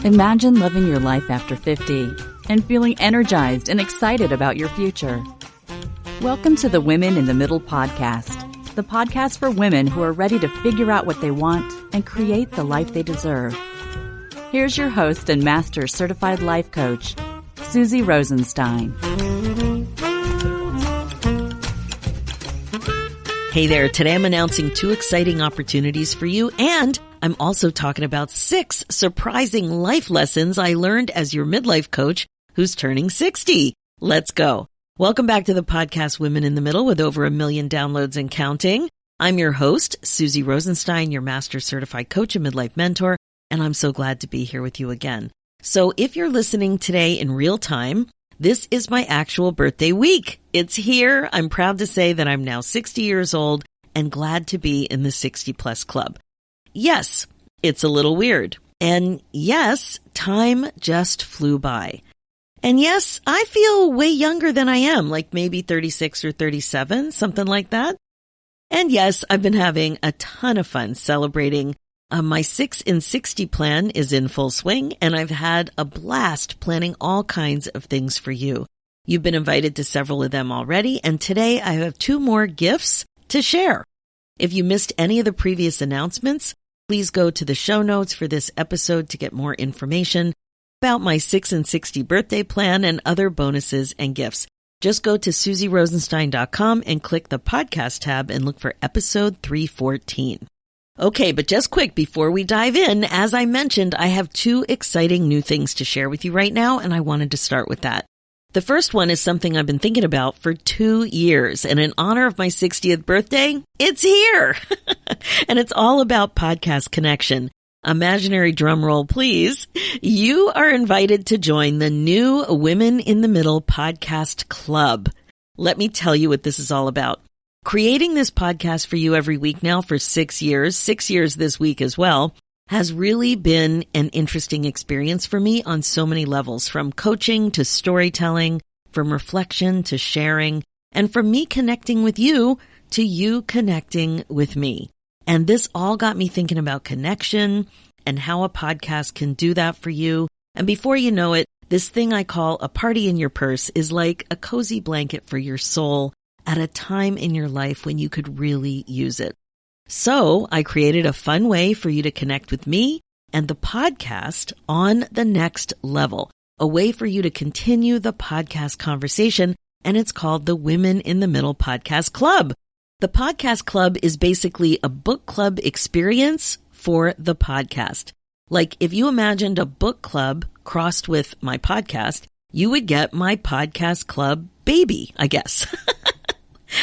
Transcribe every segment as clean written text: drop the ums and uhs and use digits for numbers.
Imagine living your life after 50 and feeling energized and excited about your future. Welcome to the Women in the Middle podcast, the podcast for women who are ready to figure out what they want and create the life they deserve. Here's your host and master certified life coach, Susie Rosenstein. Hey there, today I'm announcing 2 exciting opportunities for you, and I'm also talking about 6 surprising life lessons I learned as your midlife coach who's turning 60. Let's go. Welcome back to the podcast Women in the Middle with over 1 million downloads and counting. I'm your host, Susie Rosenstein, your master certified coach and midlife mentor, and I'm so glad to be here with you again. So if you're listening today in real time, this is my actual birthday week. It's here. I'm proud to say that I'm now 60 years old and glad to be in the 60 plus club. Yes, it's a little weird. And yes, time just flew by. And yes, I feel way younger than I am, like maybe 36 or 37, something like that. And yes, I've been having a ton of fun celebrating. My 6 in 60 plan is in full swing, and I've had a blast planning all kinds of things for you. You've been invited to several of them already, and today I have 2 more gifts to share. If you missed any of the previous announcements, please go to the show notes for this episode to get more information about my 6 in 60 birthday plan and other bonuses and gifts. Just go to susierosenstein.com and click the podcast tab and look for episode 314. Okay, but just quick before we dive in, as I mentioned, I have 2 exciting new things to share with you right now, and I wanted to start with that. The first one is something I've been thinking about for 2 years, and in honor of my 60th birthday, it's here! And it's all about Podcast Connection. Imaginary drum roll, please. You are invited to join the new Women in the Middle podcast club. Let me tell you what this is all about. Creating this podcast for you every week now for 6 years this week as well, has really been an interesting experience for me on so many levels, from coaching to storytelling, from reflection to sharing, and from me connecting with you to you connecting with me. And this all got me thinking about connection and how a podcast can do that for you. And before you know it, this thing I call a party in your purse is like a cozy blanket for your soul at a time in your life when you could really use it. So I created a fun way for you to connect with me and the podcast on the next level, a way for you to continue the podcast conversation, and it's called the Women in the Middle Podcast Club. The podcast club is basically a book club experience for the podcast. Like if you imagined a book club crossed with my podcast, you would get my podcast club baby, I guess.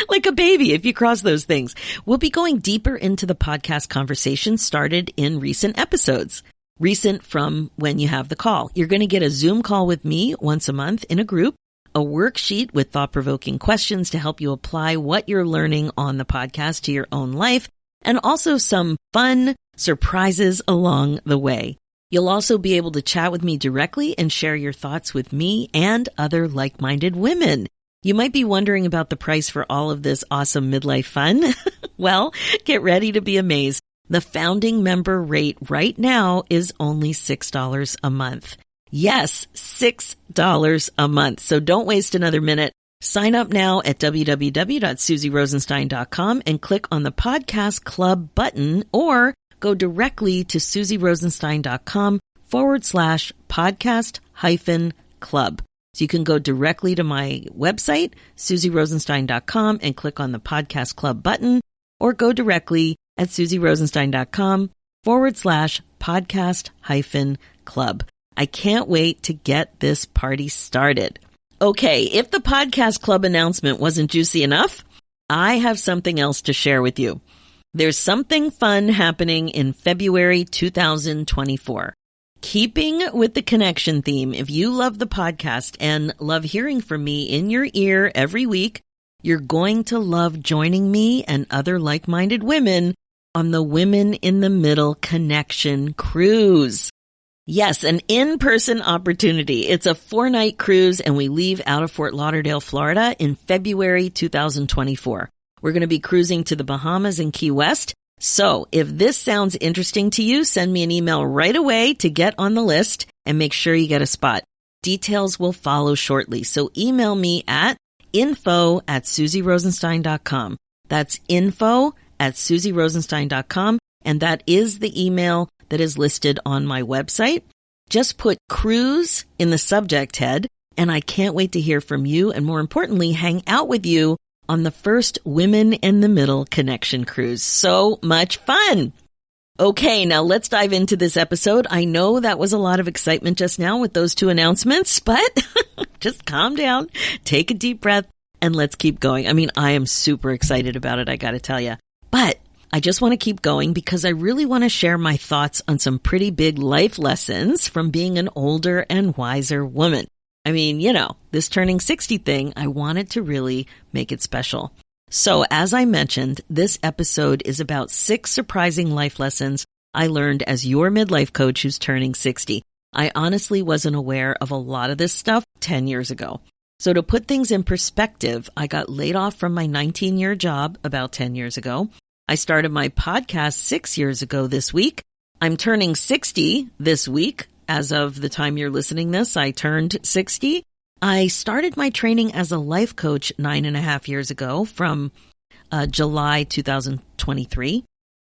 Like a baby, if you cross those things. We'll be going deeper into the podcast conversation started in recent episodes. Recent from when you have the call. You're going to get a Zoom call with me once a month in a group, a worksheet with thought-provoking questions to help you apply what you're learning on the podcast to your own life, and also some fun surprises along the way. You'll also be able to chat with me directly and share your thoughts with me and other like-minded women. You might be wondering about the price for all of this awesome midlife fun. Well, get ready to be amazed. The founding member rate right now is only $6 a month. Yes, $6 a month. So don't waste another minute. Sign up now at www.susierosenstein.com and click on the podcast club button, or go directly to susierosenstein.com/podcast-club. So you can go directly to my website, susierosenstein.com, and click on the podcast club button, or go directly at susierosenstein.com/podcast-club. I can't wait to get this party started. Okay, if the podcast club announcement wasn't juicy enough, I have something else to share with you. There's something fun happening in February 2024. Keeping with the connection theme, if you love the podcast and love hearing from me in your ear every week, you're going to love joining me and other like-minded women on the Women in the Middle Connection Cruise. Yes, an in-person opportunity. It's a 4-night cruise, and we leave out of Fort Lauderdale, Florida in February 2024. We're going to be cruising to the Bahamas and Key West, So if this sounds interesting to you, send me an email right away to get on the list and make sure you get a spot. Details will follow shortly. So email me at info@susierosenstein.com. That's info@susierosenstein.com. And that is the email that is listed on my website. Just put cruise in the subject head, and I can't wait to hear from you and, more importantly, hang out with you on the first Women in the Middle Connection Cruise. So much fun! Okay, now let's dive into this episode. I know that was a lot of excitement just now with those two announcements, but just calm down, take a deep breath, and let's keep going. I mean, I am super excited about it, I gotta tell you. But I just want to keep going because I really want to share my thoughts on some pretty big life lessons from being an older and wiser woman. I mean, this turning 60 thing, I wanted to really make it special. So as I mentioned, this episode is about 6 surprising life lessons I learned as your midlife coach who's turning 60. I honestly wasn't aware of a lot of this stuff 10 years ago. So to put things in perspective, I got laid off from my 19-year job about 10 years ago. I started my podcast 6 years ago this week. I'm turning 60 this week. As of the time you're listening this, I turned 60. I started my training as a life coach 9.5 years ago from July 2023.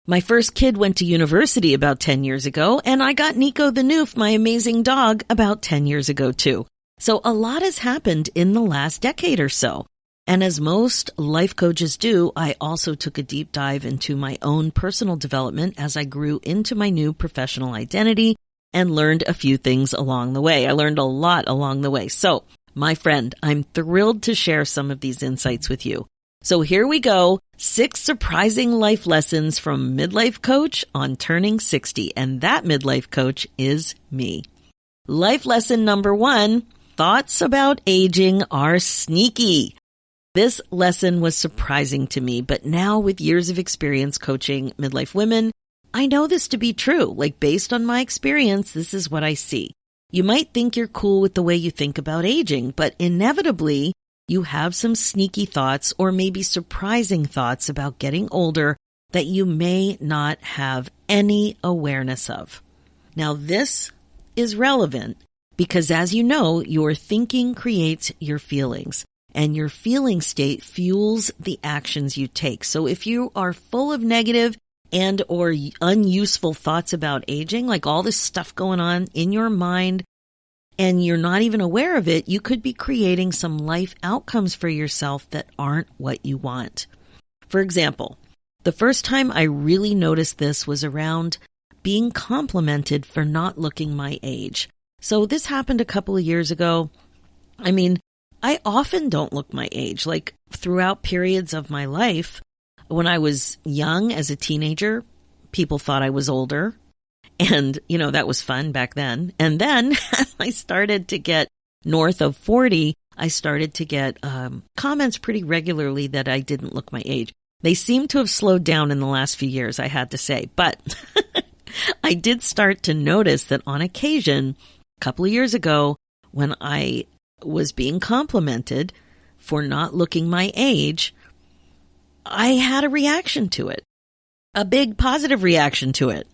My first kid went to university about 10 years ago, and I got Nico the Noof, my amazing dog, about 10 years ago too. So a lot has happened in the last decade or so. And as most life coaches do, I also took a deep dive into my own personal development as I grew into my new professional identity and learned a few things along the way. I learned a lot along the way. So, my friend, I'm thrilled to share some of these insights with you. So here we go. 6 surprising life lessons from Midlife Coach on turning 60. And that midlife coach is me. Life lesson number 1, thoughts about aging are sneaky. This lesson was surprising to me, but now with years of experience coaching midlife women, I know this to be true. Like based on my experience, this is what I see. You might think you're cool with the way you think about aging, but inevitably you have some sneaky thoughts or maybe surprising thoughts about getting older that you may not have any awareness of. Now this is relevant because as you know, your thinking creates your feelings. And your feeling state fuels the actions you take. So if you are full of negative and or unuseful thoughts about aging, like all this stuff going on in your mind, and you're not even aware of it, you could be creating some life outcomes for yourself that aren't what you want. For example, the first time I really noticed this was around being complimented for not looking my age. So this happened a couple of years ago. I mean, I often don't look my age, like throughout periods of my life. When I was young as a teenager, people thought I was older. And, that was fun back then. And then as I started to get north of 40, I started to get comments pretty regularly that I didn't look my age. They seem to have slowed down in the last few years, I had to say. But I did start to notice that on occasion, a couple of years ago, when I was being complimented for not looking my age, I had a reaction to it, a big positive reaction to it.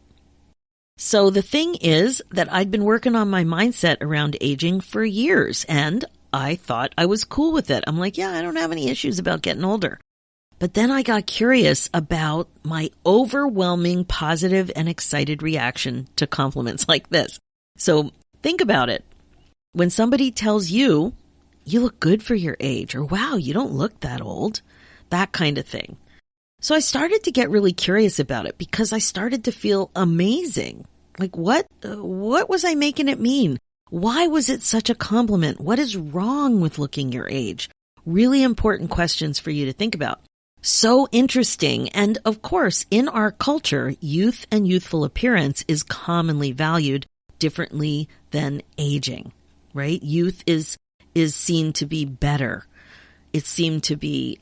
So the thing is that I'd been working on my mindset around aging for years, and I thought I was cool with it. I'm like, yeah, I don't have any issues about getting older. But then I got curious about my overwhelming positive and excited reaction to compliments like this. So think about it. When somebody tells you, you look good for your age, or wow, you don't look that old, that kind of thing. So I started to get really curious about it because I started to feel amazing. Like what was I making it mean? Why was it such a compliment? What is wrong with looking your age? Really important questions for you to think about. So interesting. And of course, in our culture, youth and youthful appearance is commonly valued differently than aging. Right? Youth is seen to be better. It's seen to be,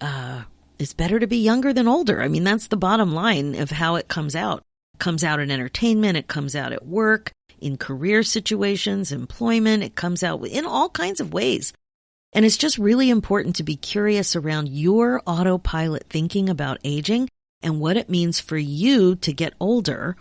it's better to be younger than older. I mean, that's the bottom line of how it comes out. It comes out in entertainment. It comes out at work, in career situations, employment. It comes out in all kinds of ways. And it's just really important to be curious around your autopilot thinking about aging and what it means for you to get older,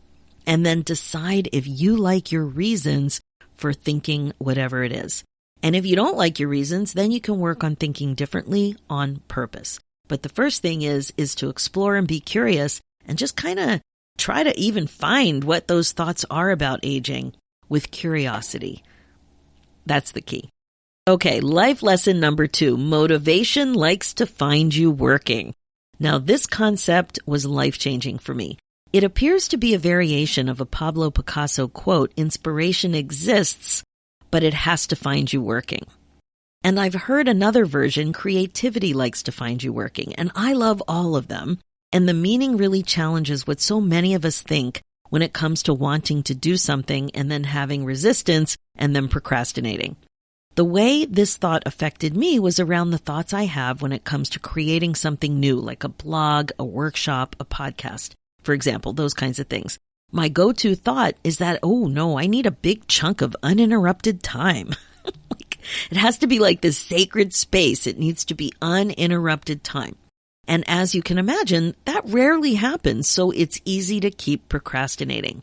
and then decide if you like your reasons for thinking whatever it is. And if you don't like your reasons, then you can work on thinking differently on purpose. But the first thing is to explore and be curious and just kind of try to even find what those thoughts are about aging with curiosity. That's the key. Okay, life lesson number 2, motivation likes to find you working. Now, this concept was life-changing for me. It appears to be a variation of a Pablo Picasso quote, "Inspiration exists, but it has to find you working." And I've heard another version, "Creativity likes to find you working." And I love all of them. And the meaning really challenges what so many of us think when it comes to wanting to do something and then having resistance and then procrastinating. The way this thought affected me was around the thoughts I have when it comes to creating something new, like a blog, a workshop, a podcast, for example, those kinds of things. My go-to thought is that, oh no, I need a big chunk of uninterrupted time. It has to be like this sacred space. It needs to be uninterrupted time. And as you can imagine, that rarely happens, so it's easy to keep procrastinating.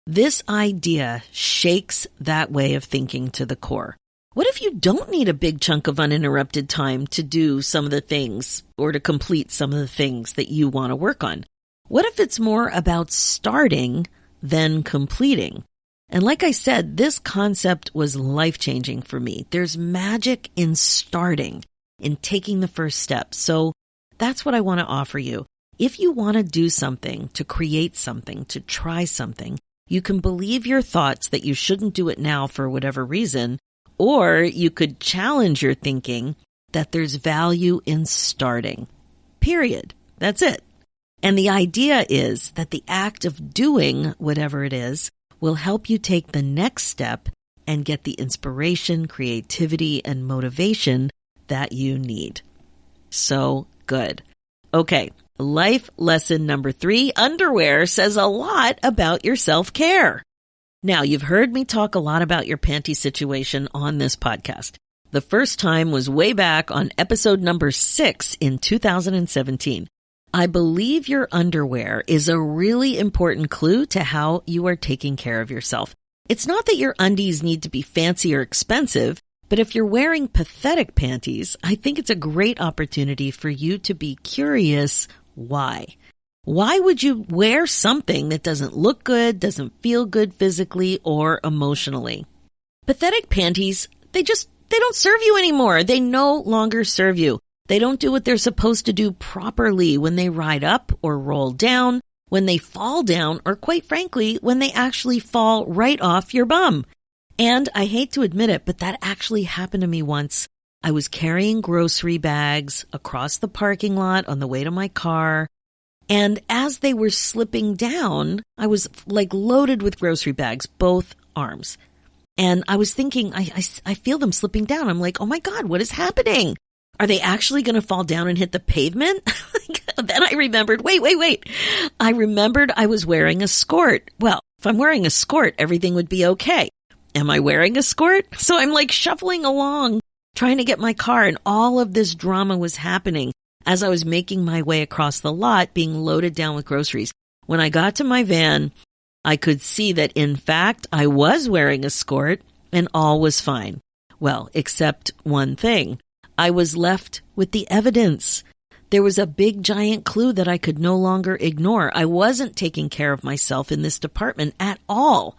This idea shakes that way of thinking to the core. What if you don't need a big chunk of uninterrupted time to do some of the things or to complete some of the things that you want to work on? What if it's more about starting than completing? And like I said, this concept was life-changing for me. There's magic in starting, in taking the first step. So that's what I want to offer you. If you want to do something, to create something, to try something, you can believe your thoughts that you shouldn't do it now for whatever reason, or you could challenge your thinking that there's value in starting. Period. That's it. And the idea is that the act of doing whatever it is will help you take the next step and get the inspiration, creativity, and motivation that you need. So good. Okay, life lesson number 3, underwear says a lot about your self-care. Now, you've heard me talk a lot about your panty situation on this podcast. The first time was way back on episode number 6 in 2017. I believe your underwear is a really important clue to how you are taking care of yourself. It's not that your undies need to be fancy or expensive, but if you're wearing pathetic panties, I think it's a great opportunity for you to be curious why. Why would you wear something that doesn't look good, doesn't feel good physically or emotionally? Pathetic panties, they don't serve you anymore. They no longer serve you. They don't do what they're supposed to do properly when they ride up or roll down, when they fall down, or quite frankly, when they actually fall right off your bum. And I hate to admit it, but that actually happened to me once. I was carrying grocery bags across the parking lot on the way to my car. And as they were slipping down, I was like loaded with grocery bags, both arms. And I was thinking, I feel them slipping down. I'm like, oh my God, what is happening? Are they actually going to fall down and hit the pavement? Then I remembered, wait. I remembered I was wearing a skirt. Well, if I'm wearing a skirt, everything would be okay. Am I wearing a skirt? So I'm like shuffling along, trying to get my car, and all of this drama was happening as I was making my way across the lot, being loaded down with groceries. When I got to my van, I could see that, in fact, I was wearing a skirt and all was fine. Well, except one thing. I was left with the evidence. There was a big giant clue that I could no longer ignore. I wasn't taking care of myself in this department at all.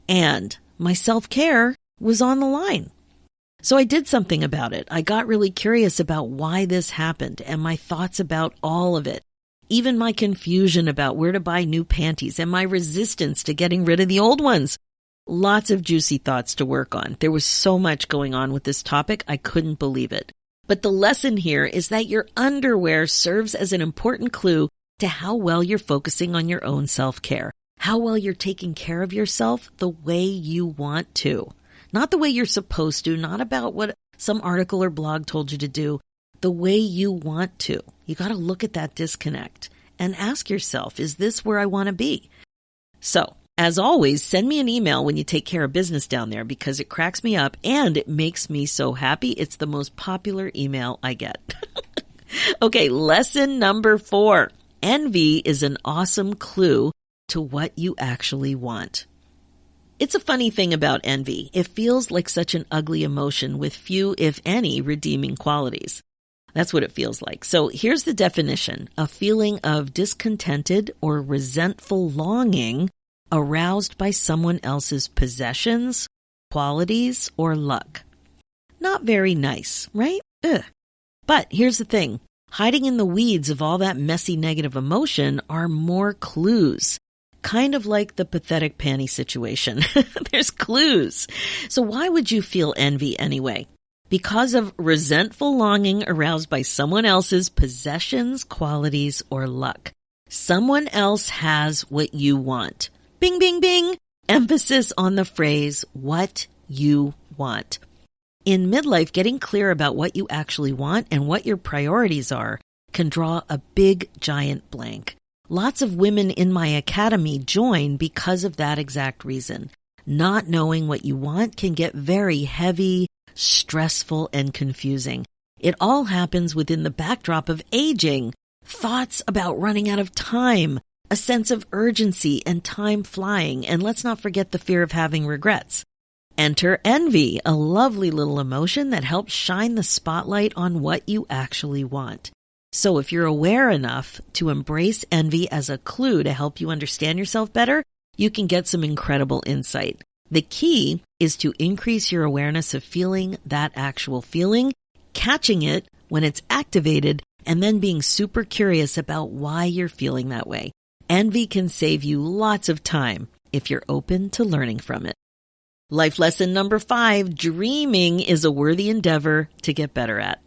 And my self-care was on the line. So I did something about it. I got really curious about why this happened and my thoughts about all of it. Even my confusion about where to buy new panties and my resistance to getting rid of the old ones. Lots of juicy thoughts to work on. There was so much going on with this topic, I couldn't believe it. But the lesson here is that your underwear serves as an important clue to how well you're focusing on your own self-care, how well you're taking care of yourself the way you want to. Not the way you're supposed to, not about what some article or blog told you to do, the way you want to. You got to look at that disconnect and ask yourself, is this where I want to be? So, as always, send me an email when you take care of business down there because it cracks me up and it makes me so happy. It's the most popular email I get. Okay, lesson number 4. Envy is an awesome clue to what you actually want. It's a funny thing about envy. It feels like such an ugly emotion with few, if any, redeeming qualities. That's what it feels like. So here's the definition: a feeling of discontented or resentful longing aroused by someone else's possessions, qualities, or luck. Not very nice, right? Ugh. But here's the thing. Hiding in the weeds of all that messy negative emotion are more clues. Kind of like the pathetic panty situation. There's clues. So why would you feel envy anyway? Because of resentful longing aroused by someone else's possessions, qualities, or luck. Someone else has what you want. Bing, bing, bing. Emphasis on the phrase, what you want. In midlife, getting clear about what you actually want and what your priorities are can draw a big, giant blank. Lots of women in my academy join because of that exact reason. Not knowing what you want can get very heavy, stressful, and confusing. It all happens within the backdrop of aging, thoughts about running out of time, a sense of urgency and time flying, and let's not forget the fear of having regrets. Enter envy, a lovely little emotion that helps shine the spotlight on what you actually want. So if you're aware enough to embrace envy as a clue to help you understand yourself better, you can get some incredible insight. The key is to increase your awareness of feeling that actual feeling, catching it when it's activated, and then being super curious about why you're feeling that way. Envy can save you lots of time if you're open to learning from it. Life lesson number 5, dreaming is a worthy endeavor to get better at.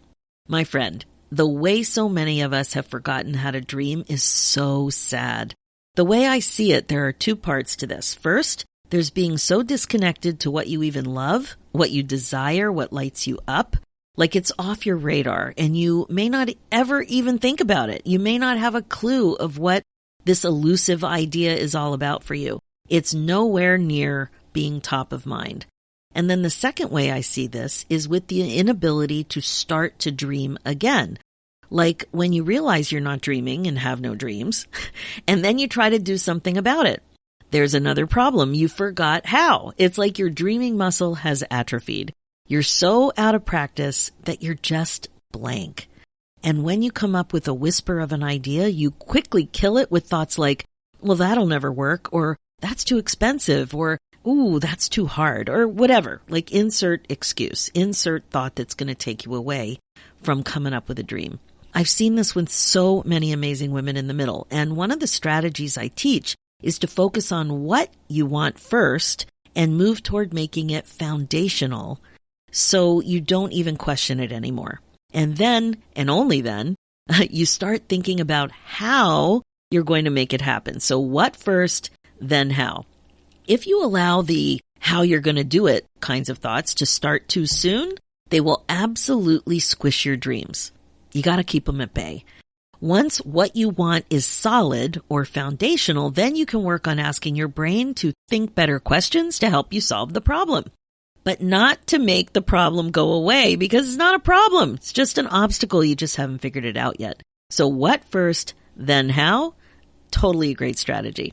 My friend, the way so many of us have forgotten how to dream is so sad. The way I see it, there are 2 parts to this. First, there's being so disconnected to what you even love, what you desire, what lights you up, like it's off your radar, and you may not ever even think about it. You may not have a clue of what this elusive idea is all about for you. It's nowhere near being top of mind. And then the second way I see this is with the inability to start to dream again. Like when you realize you're not dreaming and have no dreams, and then you try to do something about it. There's another problem. You forgot how. It's like your dreaming muscle has atrophied. You're so out of practice that you're just blank. And when you come up with a whisper of an idea, you quickly kill it with thoughts like, well, that'll never work, or that's too expensive, or ooh, that's too hard, or whatever. Like insert excuse, insert thought that's going to take you away from coming up with a dream. I've seen this with so many amazing women in the middle. And one of the strategies I teach is to focus on what you want first and move toward making it foundational so you don't even question it anymore. And then, and only then, you start thinking about how you're going to make it happen. So what first, then how. If you allow the how you're going to do it kinds of thoughts to start too soon, they will absolutely squish your dreams. You got to keep them at bay. Once what you want is solid or foundational, then you can work on asking your brain to think better questions to help you solve the problem. But not to make the problem go away, because it's not a problem. It's just an obstacle. You just haven't figured it out yet. So what first, then how? Totally a great strategy.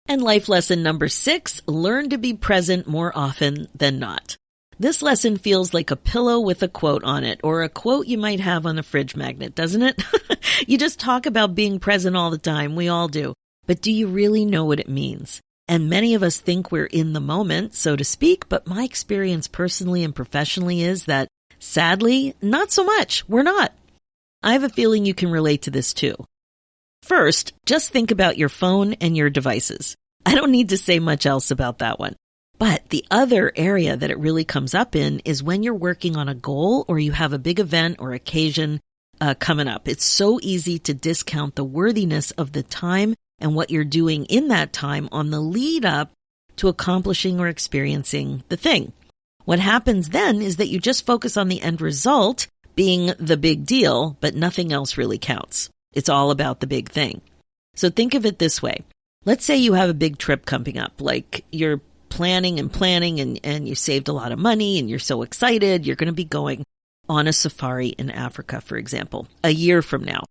And life lesson number 6, learn to be present more often than not. This lesson feels like a pillow with a quote on it, or a quote you might have on a fridge magnet, doesn't it? You just talk about being present all the time. We all do. But do you really know what it means? And many of us think we're in the moment, so to speak, but my experience personally and professionally is that, sadly, not so much. We're not. I have a feeling you can relate to this too. First, just think about your phone and your devices. I don't need to say much else about that one. But the other area that it really comes up in is when you're working on a goal or you have a big event or occasion coming up. It's so easy to discount the worthiness of the time and what you're doing in that time on the lead up to accomplishing or experiencing the thing. What happens then is that you just focus on the end result being the big deal, but nothing else really counts. It's all about the big thing. So think of it this way. Let's say you have a big trip coming up, like you're planning and you saved a lot of money and you're so excited. You're going to be going on a safari in Africa, for example, a year from now.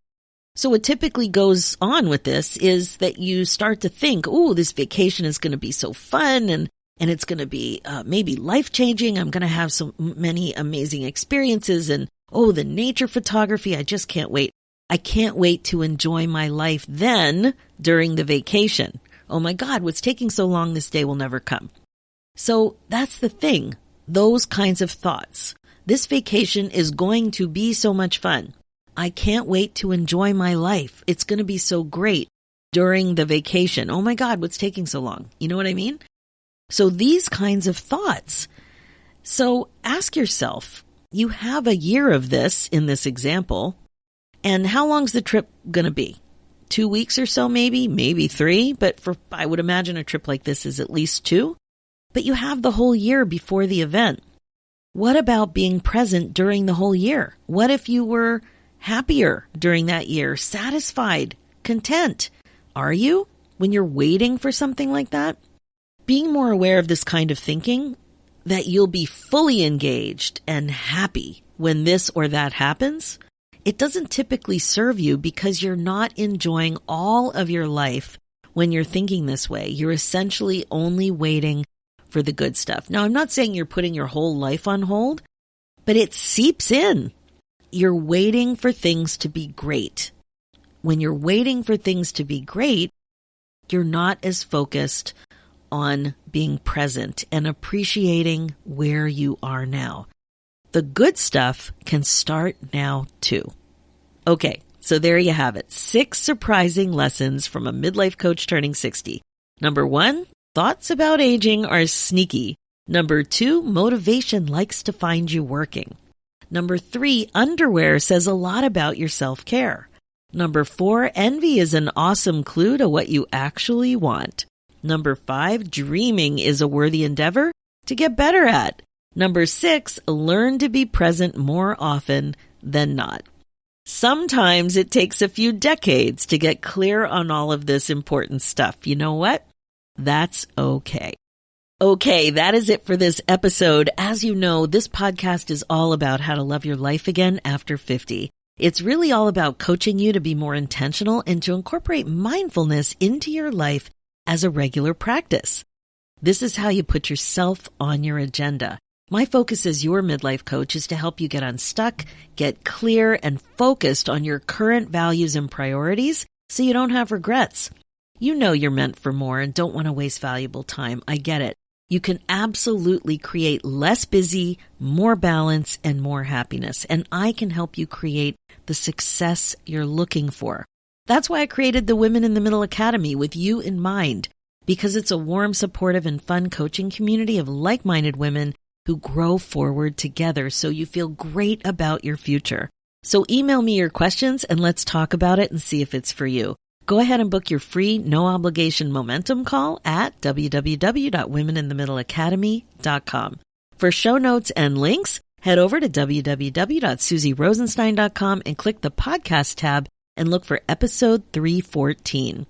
So what typically goes on with this is that you start to think, oh, this vacation is going to be so fun and it's going to be maybe life-changing. I'm going to have so many amazing experiences and, oh, the nature photography, I just can't wait. I can't wait to enjoy my life then during the vacation. Oh my God, what's taking so long? This day will never come. So that's the thing, those kinds of thoughts. This vacation is going to be so much fun. I can't wait to enjoy my life. It's going to be so great during the vacation. Oh my God, what's taking so long? You know what I mean? So these kinds of thoughts. So ask yourself, you have a year of this in this example, and how long's the trip going to be? 2 weeks or so, maybe 3, but I would imagine a trip like this is at least 2. But you have the whole year before the event. What about being present during the whole year? What if you were happier during that year, satisfied, content? Are you when you're waiting for something like that? Being more aware of this kind of thinking, that you'll be fully engaged and happy when this or that happens, it doesn't typically serve you because you're not enjoying all of your life when you're thinking this way. You're essentially only waiting for the good stuff. Now, I'm not saying you're putting your whole life on hold, but it seeps in. You're waiting for things to be great. When you're waiting for things to be great, you're not as focused on being present and appreciating where you are now. The good stuff can start now too. Okay, so there you have it. 6 surprising lessons from a midlife coach turning 60. Number 1, thoughts about aging are sneaky. Number 2, motivation likes to find you working. Number 3, underwear says a lot about your self-care. Number 4, envy is an awesome clue to what you actually want. Number 5, dreaming is a worthy endeavor to get better at. Number 6, learn to be present more often than not. Sometimes it takes a few decades to get clear on all of this important stuff. You know what? That's okay. Okay, that is it for this episode. As you know, this podcast is all about how to love your life again after 50. It's really all about coaching you to be more intentional and to incorporate mindfulness into your life as a regular practice. This is how you put yourself on your agenda. My focus as your midlife coach is to help you get unstuck, get clear, and focused on your current values and priorities so you don't have regrets. You know you're meant for more and don't want to waste valuable time. I get it. You can absolutely create less busy, more balance, and more happiness. And I can help you create the success you're looking for. That's why I created the Women in the Middle Academy with you in mind, because it's a warm, supportive, and fun coaching community of like-minded women who grow forward together so you feel great about your future. So email me your questions and let's talk about it and see if it's for you. Go ahead and book your free, no-obligation momentum call at www.womeninthemiddleacademy.com. For show notes and links, head over to www.susierosenstein.com and click the podcast tab and look for episode 314.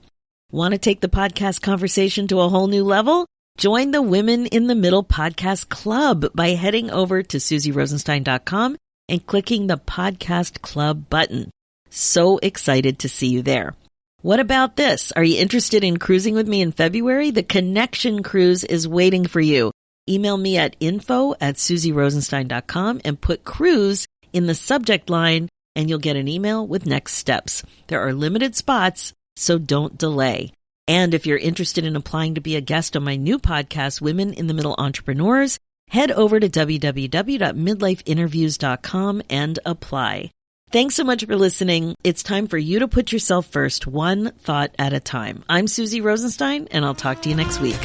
Want to take the podcast conversation to a whole new level? Join the Women in the Middle Podcast Club by heading over to susierosenstein.com and clicking the Podcast Club button. So excited to see you there. What about this? Are you interested in cruising with me in February? The Connection Cruise is waiting for you. Email me at info@susierosenstein.com and put cruise in the subject line and you'll get an email with next steps. There are limited spots, so don't delay. And if you're interested in applying to be a guest on my new podcast, Women in the Middle Entrepreneurs, head over to www.midlifeinterviews.com and apply. Thanks so much for listening. It's time for you to put yourself first, one thought at a time. I'm Susie Rosenstein, and I'll talk to you next week.